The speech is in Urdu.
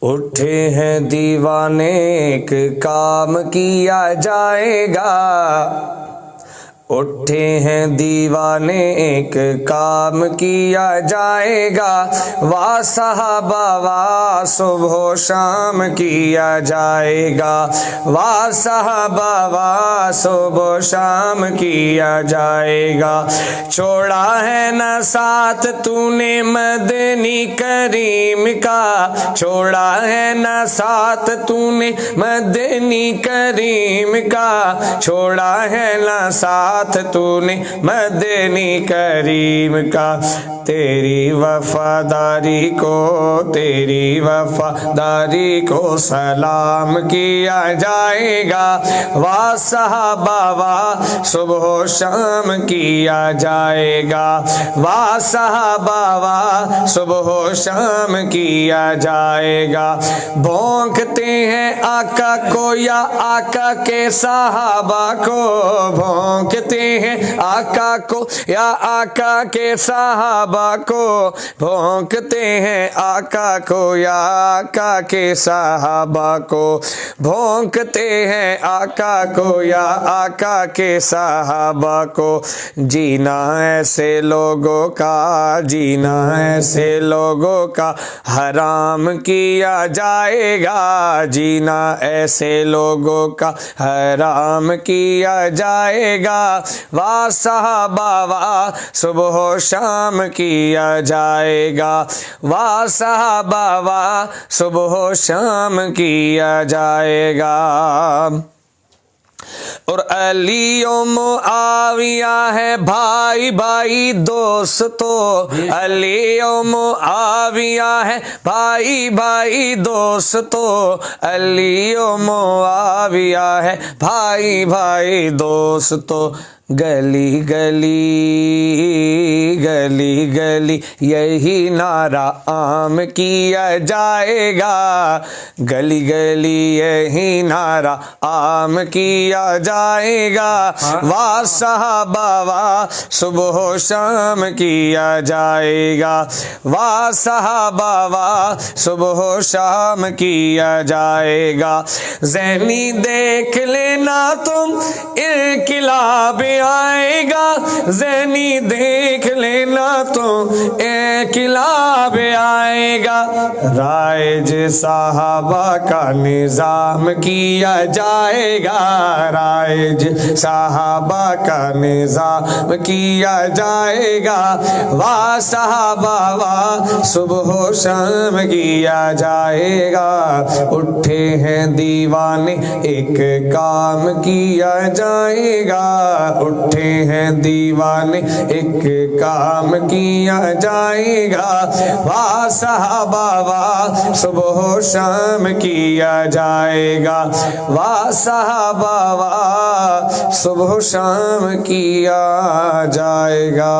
اٹھے ہیں دیوانے ایک کام کیا جائے گا، اٹھے ہیں دیوانے ایک کام کیا جائے گا، واہ صحابہ واہ صبح و شام کیا جائے گا، واہ صحابہ واہ صبح و شام کیا جائے گا۔ چھوڑا ہے نہ ساتھ تو نے مدنی کریم کا، چھوڑا ہے نہ ساتھ تو نے مدنی کریم کا، چھوڑا ہے نہ ساتھ تو نے مدنی کریم کا۔ تیری وفاداری کو، تیری وفاداری کو سلام کیا جائے گا، واہ صحابہ واہ صبح و شام کیا جائے گا، واہ صحابہ واہ صبح و شام کیا جائے گا۔ بھونکتے ہیں آقا کو یا آقا کے صحابہ کو، بھونکتے ہیں آقا کو یا آقا کے صحابہ کو، بھونکتے ہیں آقا کو یا آقا کے صحابہ کو، بھونکتے ہیں آقا کو یا آقا کے صحابہ کو۔ جینا ایسے لوگوں کا، جینا ایسے لوگوں کا حرام کیا جائے گا، جینا ایسے لوگوں کا حرام کیا جائے گا، واہ صحابہ واہ صبح و شام کیا جائے گا، واہ صحابہ واہ صبح و شام کیا جائے گا۔ اور علی و معاویہ ہے بھائی بھائی دوستو، علی و معاویہ ہے بھائی بھائی دوستو، علی و معاویہ ہے بھائی بھائی دوستو۔ گلی گلی گلی گلی یہی نعرہ عام کیا جائے گا، گلی گلی یہی نعرہ عام کیا جائے گا، واہ صحابہ واہ صبح و شام کیا جائے گا، واہ صحابہ واہ صبح و شام کیا جائے گا۔ ذہنی دیکھ لینا تم انقلاب آئے گا، ذہنی دیکھ لینا تو انقلاب آئے گا۔ رائج صحابہ کا نظام کیا جائے گا، رائج صحابہ کا نظام کیا جائے گا، واہ صحابہ واہ صبح و شام کیا جائے گا۔ اٹھے ہیں دیوانے ایک کام کیا جائے گا، اٹھے ہیں دیوانے ایک کام کیا جائے گا، واہ صحابہ واہ صبح و شام کیا جائے گا، واہ صحابہ واہ صبح و شام کیا جائے گا۔